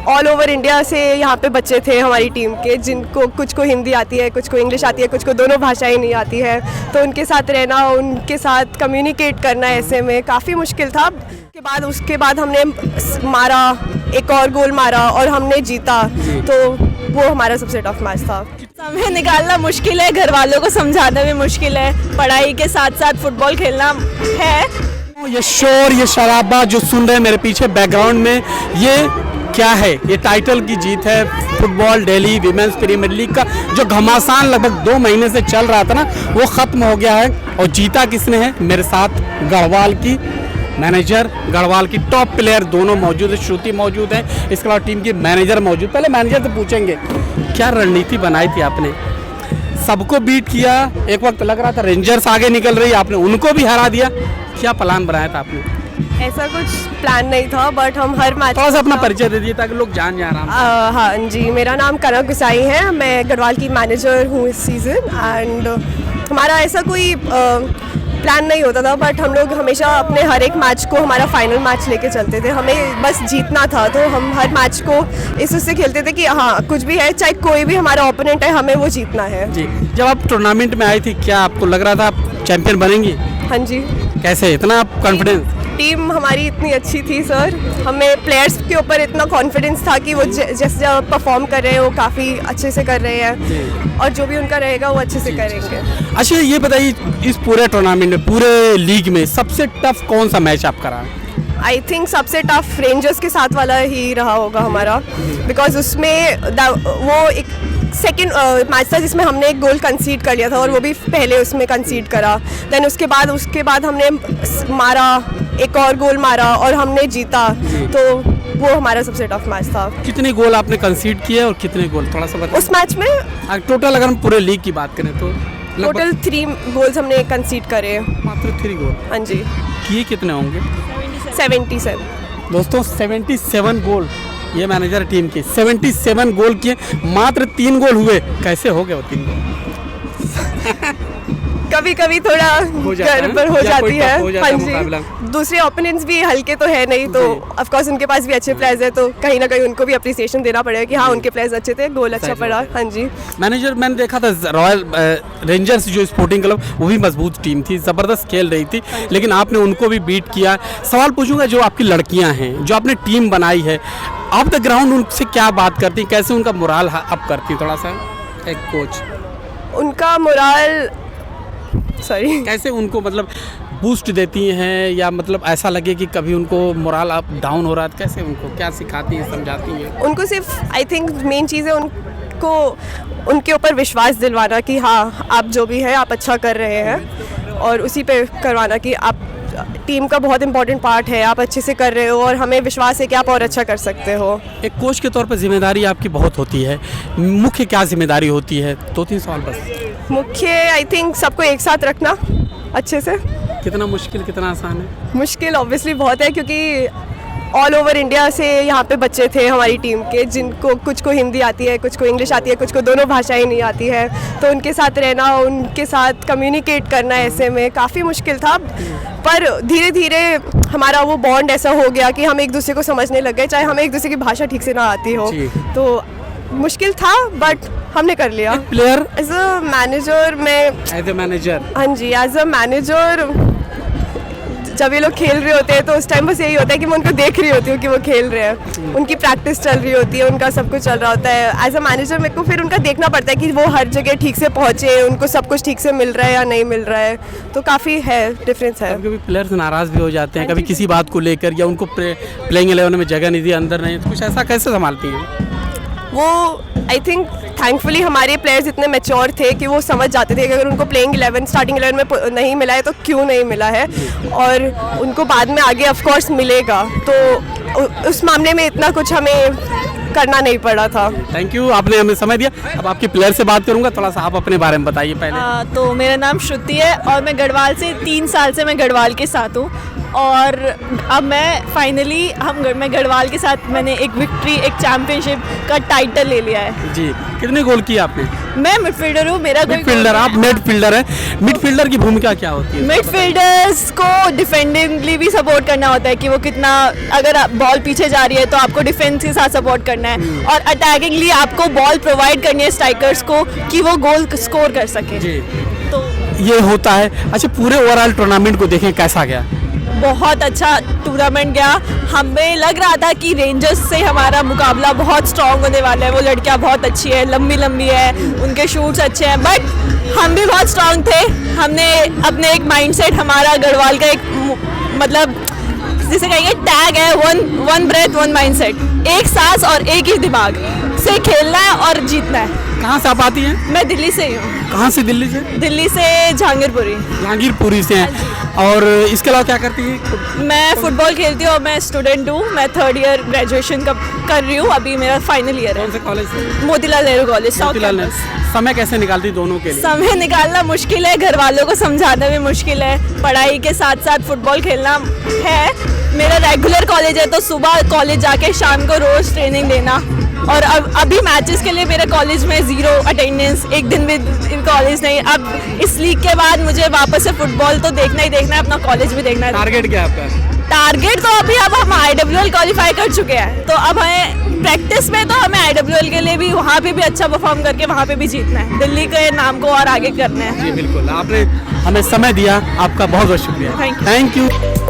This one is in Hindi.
ऑल ओवर इंडिया से यहाँ पे बच्चे थे हमारी टीम के, जिनको कुछ को हिंदी आती है, कुछ को इंग्लिश आती है, कुछ को दोनों भाषाएं नहीं आती है। तो उनके साथ रहना, उनके साथ कम्युनिकेट करना ऐसे में काफ़ी मुश्किल था। उसके बाद हमने मारा, एक और गोल मारा और हमने जीता, तो वो हमारा सबसे टफ मैच था। समय निकालना मुश्किल है, घर वालों को समझाना भी मुश्किल है, पढ़ाई के साथ साथ फुटबॉल खेलना है। ये शोर, ये शराबा जो सुन रहे हैं मेरे पीछे बैकग्राउंड में, ये क्या है? ये टाइटल की जीत है। Football Delhi women's premier league का जो घमासान लगभग 2 महीने से चल रहा था ना, वो खत्म हो गया है। और जीता किसने है? मेरे साथ गढ़वाल की मैनेजर, गढ़वाल की टॉप प्लेयर दोनों मौजूद है। श्रुति मौजूद है, इसके अलावा टीम की मैनेजर मौजूद। पहले मैनेजर से पूछेंगे क्या रणनीति बनाई थी आपने? सबको बीट किया, एक वक्त लग रहा था रेंजर्स आगे निकल रही, आपने उनको भी हरा दिया। क्या प्लान बनाया था आपने? ऐसा कुछ प्लान नहीं था, बट हम हर मैच थोड़ा सा अपना परिचय दे दिए ताकि लोग जान जाए आराम से। हाँ जी, मेरा नाम कनक गुसाई है, मैं गढ़वाल की मैनेजर हूँ इस सीज़न। एंड हमारा ऐसा कोई प्लान नहीं होता था, बट हम लोग हमेशा अपने हर एक मैच को हमारा फाइनल मैच लेके चलते थे। हमें बस जीतना था, तो हम हर मैच को इस उससे खेलते थे कि हाँ कुछ भी है, चाहे कोई भी हमारा ओपोनेंट है, हमें वो जीतना है। जी, जब आप टूर्नामेंट में आई थी, क्या आपको लग रहा था आप चैंपियन बनेंगी? हाँ जी। कैसे इतना कॉन्फिडेंस? टीम हमारी इतनी अच्छी थी सर, हमें प्लेयर्स के ऊपर इतना कॉन्फिडेंस था कि वो जैसे परफॉर्म कर रहे हैं वो काफ़ी अच्छे से कर रहे हैं, और जो भी उनका रहेगा वो अच्छे से करेंगे। अच्छा, ये बताइए इस पूरे टूर्नामेंट में, पूरे लीग में सबसे टफ कौन सा मैच आप करा? आई थिंक सबसे टफ रेंजर्स के साथ वाला ही रहा होगा हमारा, बिकॉज उसमें वो एक सेकंड मैच था जिसमें हमने एक गोल कंसीड कर लिया था, और वो भी पहले उसमें कंसीड करा। देन उसके बाद हमने मारा, एक और गोल मारा और हमने जीता, तो वो हमारा सबसे टफ मैच था। कितने गोल आपने कंसीड किए और कितने गोल थोड़ा सा बताइए उस मैच में? टोटल अगर हम पूरे लीग की बात करें तो टोटल 3 गोल्स हमने कंसीड करे। मात्र 3 गोल? हाँ जी। किए कितने होंगे? 77 दोस्तों, 77 गोल ये मैनेजर टीम की 77 गोल किए, मात्र 3 गोल हुए। कैसे हो गए वो 3 गोल? कभी कभी थोड़ा गड़बड़ हो जाती है। हाँ जी, दूसरे ओपोनेंट्स भी हल्के तो है नहीं, तो ऑफ कोर्स उनके पास भी अच्छे प्लेयर्स है, तो कहीं ना कहीं उनको भी अप्रिसिएशन देना पड़ेगा कि हाँ उनके प्लेयर्स अच्छे थे, गोल अच्छा पड़ा। हाँ जी। मैनेजर, मैंने देखा था रॉयल रेंजर्स जो स्पोर्टिंग क्लब, वो भी मजबूत टीम थी, ज़बरदस्त खेल रही थी, लेकिन आपने उनको भी बीट किया। सवाल पूछूंगा, जो आपकी लड़कियां हैं, जो आपने टीम बनाई है, ऑफ द ग्राउंड उनसे क्या बात करती, कैसे उनका मोराल अप करती? थोड़ा सा एक कोच उनका मोराल कैसे उनको मतलब बूस्ट देती हैं, या मतलब ऐसा लगे कि कभी उनको मोराल अप डाउन हो रहा है, कैसे उनको क्या सिखाती हैं, समझाती हैं? उनको सिर्फ आई थिंक मेन चीज़ है उनको उनके ऊपर विश्वास दिलवाना कि हाँ आप जो भी है आप अच्छा कर रहे हैं, और उसी पे करवाना कि आप टीम का बहुत इंपॉर्टेंट पार्ट है, आप अच्छे से कर रहे हो और हमें विश्वास है कि आप और अच्छा कर सकते हो। एक कोच के तौर पर जिम्मेदारी आपकी बहुत होती है, मुख्य क्या जिम्मेदारी होती है? 2-3 सवाल बस। मुख्य आई थिंक सबको एक साथ रखना अच्छे से। कितना मुश्किल कितना आसान है? मुश्किल ऑब्वियसली बहुत है, क्योंकि ऑल ओवर इंडिया से यहाँ पे बच्चे थे हमारी टीम के, जिनको कुछ को हिंदी आती है, कुछ को इंग्लिश आती है, कुछ को दोनों भाषाएं नहीं आती है। तो उनके साथ रहना, उनके साथ कम्युनिकेट करना ऐसे में काफ़ी मुश्किल था, पर धीरे धीरे हमारा वो बॉन्ड ऐसा हो गया कि हम एक दूसरे को समझने लग गए, चाहे हमें एक दूसरे की भाषा ठीक से ना आती हो। तो मुश्किल था, बट हमने कर लिया। प्लेयर एज अ मैनेजर, हाँ जी, एज अ मैनेजर जब ये लोग खेल रहे होते हैं तो उस टाइम बस यही होता है कि मैं उनको देख रही होती हूँ कि वो खेल रहे हैं, उनकी प्रैक्टिस चल रही होती है, उनका सब कुछ चल रहा होता है। एज अ मैनेजर मेरे को फिर उनका देखना पड़ता है कि वो हर जगह ठीक से पहुँचे, उनको सब कुछ ठीक से मिल रहा है या नहीं मिल रहा है, तो काफ़ी है डिफरेंस है। कभी प्लेयर्स नाराज़ भी हो जाते हैं कभी किसी बात को लेकर, या उनको प्लेइंग 11 में जगह नहीं दी, अंदर नहीं, तो कुछ ऐसा कैसे संभालती हैं? वो आई थिंक थैंकफुली हमारे प्लेयर्स इतने मैच्योर थे कि वो समझ जाते थे कि अगर उनको प्लेइंग 11 स्टार्टिंग 11 में नहीं मिला है तो क्यों नहीं मिला है, और उनको बाद में आगे ऑफ कोर्स मिलेगा, तो उस मामले में इतना कुछ हमें करना नहीं पड़ा था। थैंक यू, आपने हमें समय दिया। अब आपके प्लेयर से बात करूंगा, थोड़ा सा आप अपने बारे में बताइए पहले। तो मेरा नाम श्रुति है और मैं गढ़वाल से 3 साल से मैं गढ़वाल के साथ हूँ। और अब मैं फाइनली मैं गढ़वाल के साथ मैंने एक विक्ट्री, एक चैम्पियनशिप का टाइटल ले लिया है। जी, कितने गोल किए आपने? मैं मिडफील्डर हूँ, मेरा कोई मिडफील्डर, आप मिडफील्डर हैं। मिडफील्डर की भूमिका क्या होती है? मिडफील्डर्स को डिफेंडिंगली भी सपोर्ट करना होता है कि वो कितना, अगर बॉल पीछे जा रही है तो आपको डिफेंस के साथ सपोर्ट करना है, और अटैकिंगली आपको बॉल प्रोवाइड करनी है स्ट्राइकर्स को कि वो गोल स्कोर कर सके। जी, तो ये होता है। अच्छा, पूरे ओवरऑल टूर्नामेंट को देखें, कैसा गया? बहुत अच्छा टूर्नामेंट गया। हमें लग रहा था कि रेंजर्स से हमारा मुकाबला बहुत स्ट्रॉन्ग होने वाला है। वो लड़कियां बहुत अच्छी है, लंबी लंबी है, उनके शूट्स अच्छे हैं, बट हम भी बहुत स्ट्रॉन्ग थे। हमने अपने एक माइंडसेट, हमारा गढ़वाल का एक मतलब जिसे कहेंगे टैग है, वन ब्रेथ वन माइंडसेट, एक सांस और एक ही दिमाग से खेलना है और जीतना है। कहाँ से आप आती हैं? मैं दिल्ली से ही हूँ। कहाँ से? दिल्ली से? दिल्ली से जहांगीरपुरी। जहांगीरपुरी से हैं। और इसके अलावा क्या करती हैं? मैं फुटबॉल खेलती हूँ और मैं स्टूडेंट हूँ। मैं 3rd ईयर ग्रेजुएशन कर रही हूँ, अभी मेरा फाइनल ईयर है। कौन से कॉलेज से? Motilal Nehru college, south Motilal campus. Nehru. समय कैसे निकालती दोनों के लिए? समय निकालना मुश्किल है, घर वालों को समझाना भी मुश्किल है। पढ़ाई के साथ साथ फुटबॉल खेलना है। मेरा रेगुलर कॉलेज है तो सुबह कॉलेज जाके शाम को रोज ट्रेनिंग देना, और अब अभी मैचेस के लिए मेरे कॉलेज में 0 अटेंडेंस, एक दिन भी कॉलेज नहीं। अब इस लीग के बाद मुझे वापस से फुटबॉल तो देखना ही देखना है, अपना कॉलेज भी देखना है। टारगेट क्या है आपका? टारगेट तो अभी अब हम IWL क्वालिफाई कर चुके हैं, तो अब हमें प्रैक्टिस में तो हमें IWL के लिए भी वहाँ पे भी अच्छा परफॉर्म करके वहाँ पे भी जीतना है, दिल्ली के नाम को और आगे करना है। जी बिल्कुल, आपने हमें समय दिया, आपका बहुत बहुत शुक्रिया। Thank you. Thank you.